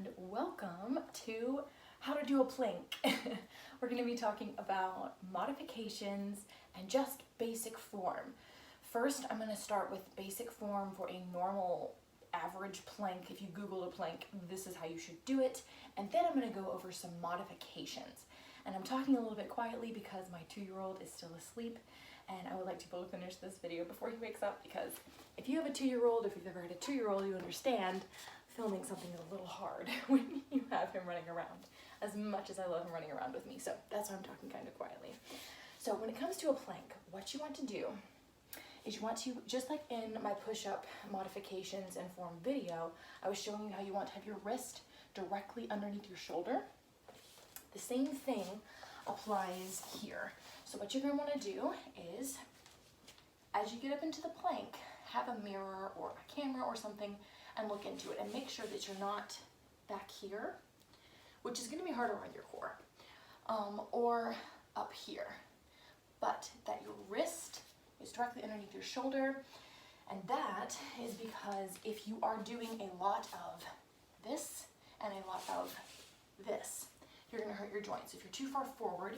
and welcome to How to Do a Plank. We're going to be talking about modifications and just basic form. First, I'm going to start with basic form for a normal average plank. If you Google a plank, this is how you should do it. And then I'm going to go over some modifications. And I'm talking a little bit quietly because my 2-year-old is still asleep, and I would like to be able to finish this video before he wakes up, because if you have a 2-year-old, if you've ever had a 2-year-old, you understand filming something is a little hard when you have him running around, as much as I love him running around with me. So that's why I'm talking kind of quietly. So when it comes to a plank, what you want to do is you want to, just like in my push-up modifications and form video, I was showing you how you want to have your wrist directly underneath your shoulder. The same thing applies here. So what you're going to want to do is, as you get up into the plank, have a mirror or a camera or something and look into it and make sure that you're not back here, which is going to be harder on your core, or up here, but that your wrist is directly underneath your shoulder. And that is because if you are doing a lot of this and a lot of this, you're going to hurt your joints. If you're too far forward,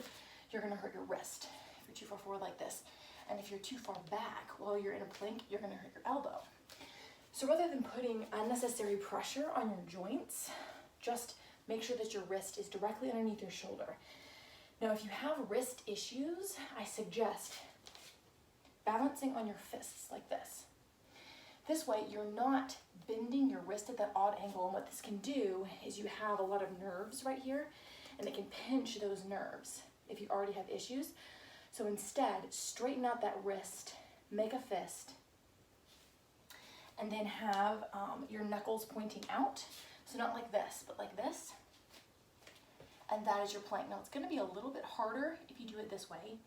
you're going to hurt your wrist. If you're too far forward like this, and if you're too far back while you're in a plank, you're going to hurt your elbow. So rather than putting unnecessary pressure on your joints, just make sure that your wrist is directly underneath your shoulder. Now, if you have wrist issues, I suggest balancing on your fists like this. This way, you're not bending your wrist at that odd angle, and what this can do is you have a lot of nerves right here, and it can pinch those nerves if you already have issues. So instead, straighten out that wrist, make a fist, and then have your knuckles pointing out. So not like this, but like this. And that is your plank. Now it's going to be a little bit harder if you do it this way.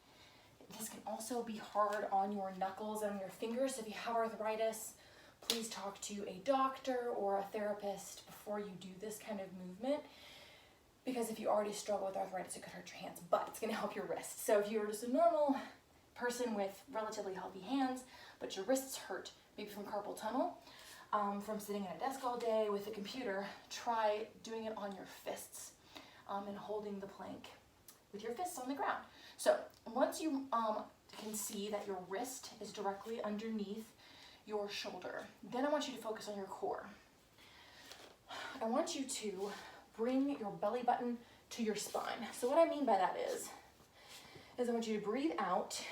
This can also be hard on your knuckles and your fingers. So if you have arthritis, please talk to a doctor or a therapist before you do this kind of movement, because if you already struggle with arthritis, it could hurt your hands, but it's going to help your wrists. So if you're just a normal person with relatively healthy hands, but your wrists hurt, maybe from carpal tunnel, from sitting at a desk all day with a computer, try doing it on your fists and holding the plank with your fists on the ground. So once you can see that your wrist is directly underneath your shoulder, then I want you to focus on your core. I want you to bring your belly button to your spine. So what I mean by that is I want you to breathe out,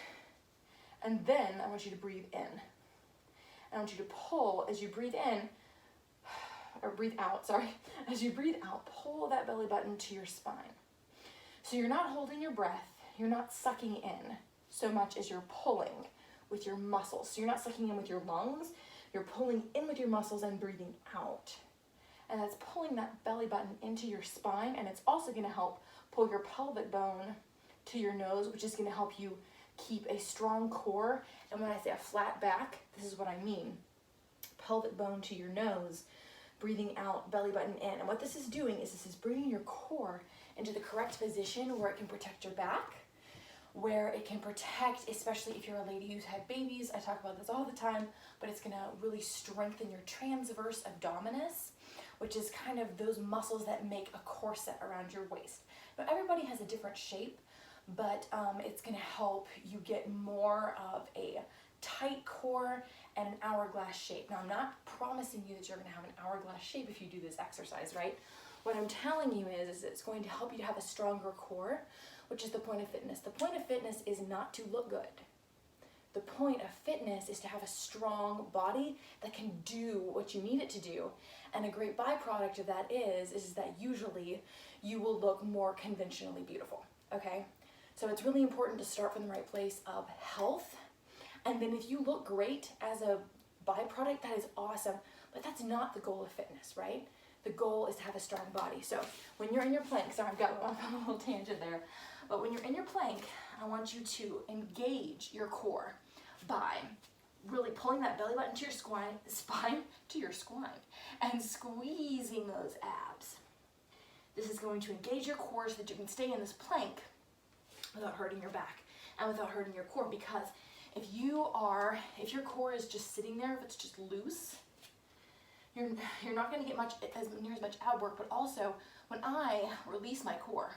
and then I want you to breathe in. I want you to pull as you breathe in, or breathe out, sorry. As you breathe out, pull that belly button to your spine. So you're not holding your breath, you're not sucking in so much as you're pulling with your muscles. So you're not sucking in with your lungs, you're pulling in with your muscles and breathing out. And that's pulling that belly button into your spine, and it's also going to help pull your pelvic bone to your nose, which is going to help you keep a strong core. And when I say a flat back, this is what I mean. Pelvic bone to your nose, breathing out, belly button in. And what this is doing is this is bringing your core into the correct position where it can protect your back, where it can protect, especially if you're a lady who's had babies. I talk about this all the time, but it's going to really strengthen your transverse abdominis, which is kind of those muscles that make a corset around your waist. Now, everybody has a different shape, but it's going to help you get more of a tight core and an hourglass shape. Now, I'm not promising you that you're going to have an hourglass shape if you do this exercise, right? What I'm telling you is it's going to help you to have a stronger core, which is the point of fitness. The point of fitness is not to look good. The point of fitness is to have a strong body that can do what you need it to do. And a great byproduct of that is that usually you will look more conventionally beautiful, okay? So it's really important to start from the right place of health. And then if you look great as a byproduct, that is awesome. But that's not the goal of fitness, right? The goal is to have a strong body. So when you're in your plank, sorry, I've got a little tangent there. But when you're in your plank, I want you to engage your core by really pulling that belly button to your spine to your spine and squeezing those abs. This is going to engage your core so that you can stay in this plank without hurting your back and without hurting your core, because if your core is just sitting there, if it's just loose, you're not going to get near as much ab work, but also when I release my core,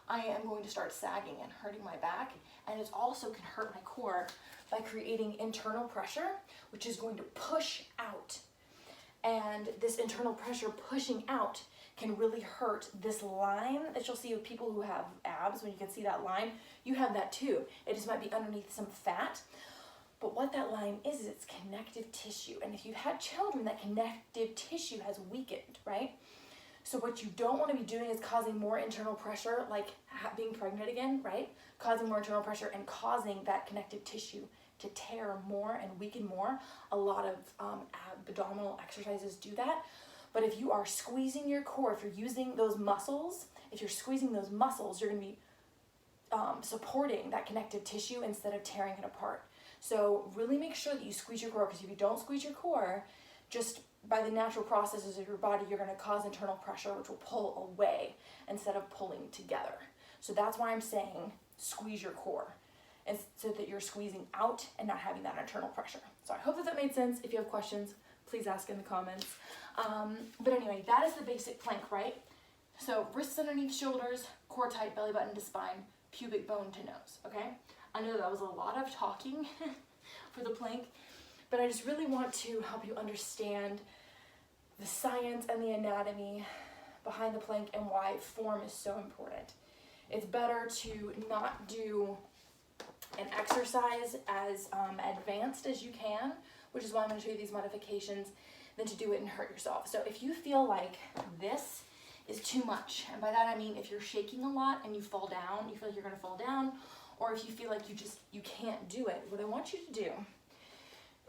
I am going to start sagging and hurting my back, and it also can hurt my core by creating internal pressure, which is going to push out. And this internal pressure pushing out can really hurt this line that you'll see with people who have abs. When you can see that line, you have that too. It just might be underneath some fat. But what that line is it's connective tissue. And if you've had children, that connective tissue has weakened, right? So what you don't want to be doing is causing more internal pressure, like being pregnant again, right? Causing more internal pressure and causing that connective tissue to tear more and weaken more. A lot of abdominal exercises do that. But if you are squeezing your core, if you're using those muscles, if you're squeezing those muscles, you're going to be supporting that connective tissue instead of tearing it apart. So really make sure that you squeeze your core, because if you don't squeeze your core, just by the natural processes of your body, you're going to cause internal pressure, which will pull away instead of pulling together. So that's why I'm saying squeeze your core, and so that you're squeezing out and not having that internal pressure. So I hope that made sense. If you have questions, please ask in the comments. But anyway, that is the basic plank, right? So wrists underneath shoulders, core tight, belly button to spine, pubic bone to nose, okay? I know that was a lot of talking for the plank, but I just really want to help you understand the science and the anatomy behind the plank and why form is so important. It's better to not do an exercise as advanced as you can, which is why I'm going to show you these modifications, than to do it and hurt yourself. So if you feel like this is too much, and by that I mean if you're shaking a lot and you fall down, you feel like you're going to fall down, or if you feel like you can't do it, what I want you to do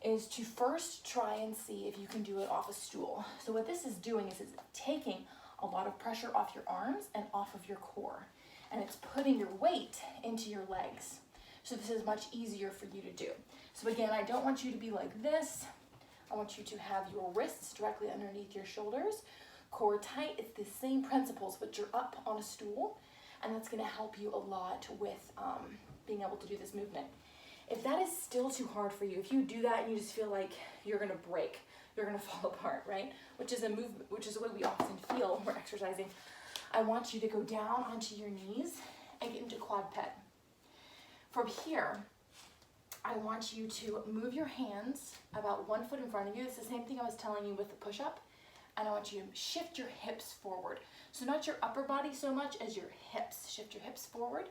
is to first try and see if you can do it off a stool. So what this is doing is it's taking a lot of pressure off your arms and off of your core, and it's putting your weight into your legs. So this is much easier for you to do. So again, I don't want you to be like this. I want you to have your wrists directly underneath your shoulders, core tight. It's the same principles, but you're up on a stool, and that's going to help you a lot with being able to do this movement. If that is still too hard for you, if you do that and you just feel like you're going to break, you're going to fall apart, right? Which is a movement, which is the way we often feel when we're exercising. I want you to go down onto your knees and get into quadruped. From here, I want you to move your hands about 1 foot in front of you. It's the same thing I was telling you with the push-up. And I want you to shift your hips forward. So not your upper body so much as your hips. Shift your hips forward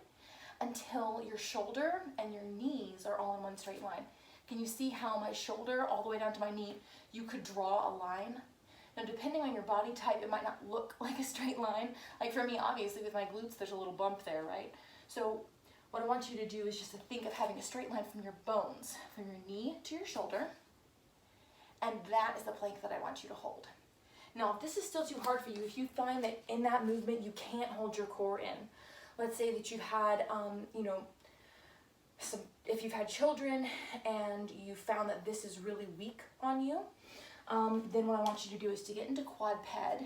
until your shoulder and your knees are all in one straight line. Can you see how my shoulder all the way down to my knee, you could draw a line? Now depending on your body type, it might not look like a straight line. Like for me, obviously with my glutes, there's a little bump there, right? So what I want you to do is just to think of having a straight line from your bones, from your knee to your shoulder, and that is the plank that I want you to hold. Now, if this is still too hard for you, if you find that in that movement you can't hold your core in, let's say that you've had, if you've had children and you found that this is really weak on you, then what I want you to do is to get into quadruped.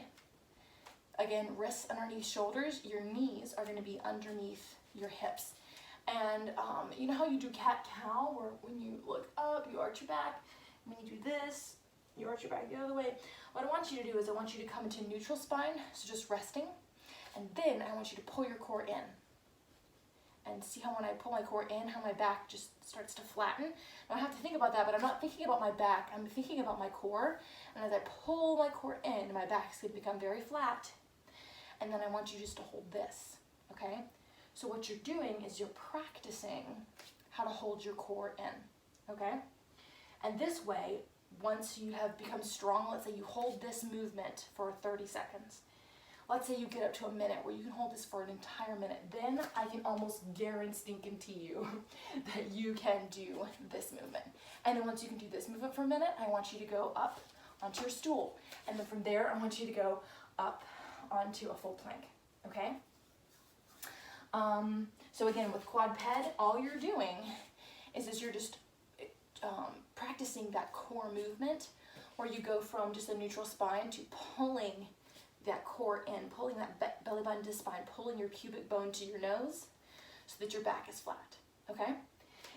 Again, wrists underneath shoulders, your knees are going to be underneath your hips. And you know how you do cat-cow, where when you look up, you arch your back. When you do this, you arch your back the other way. What I want you to do is I want you to come into neutral spine, so just resting. And then I want you to pull your core in. And see how when I pull my core in, how my back just starts to flatten. Now I have to think about that, but I'm not thinking about my back. I'm thinking about my core. And as I pull my core in, my back is going to become very flat. And then I want you just to hold this, okay? So what you're doing is you're practicing how to hold your core in, okay? And this way, once you have become strong, let's say you hold this movement for 30 seconds. Let's say you get up to a minute where you can hold this for an entire minute. Then I can almost guarantee you that you can do this movement. And then once you can do this movement for a minute, I want you to go up onto your stool. And then from there, I want you to go up onto a full plank, okay? So again, with quadruped, all you're doing is you're just practicing that core movement where you go from just a neutral spine to pulling that core in, pulling that belly button to spine, pulling your pubic bone to your nose so that your back is flat, okay?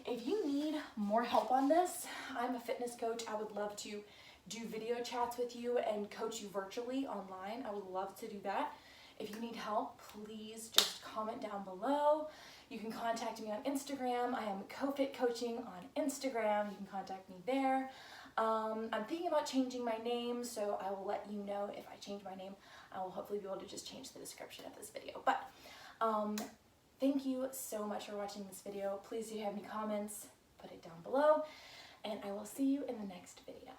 If you need more help on this, I'm a fitness coach. I would love to do video chats with you and coach you virtually online. I would love to do that. If you need help, please just comment down below. You can contact me on Instagram. I am CoFit Coaching on Instagram. You can contact me there. I'm thinking about changing my name, so I will let you know if I change my name. I will hopefully be able to just change the description of this video. But thank you so much for watching this video. Please, if you have any comments, put it down below, and I will see you in the next video.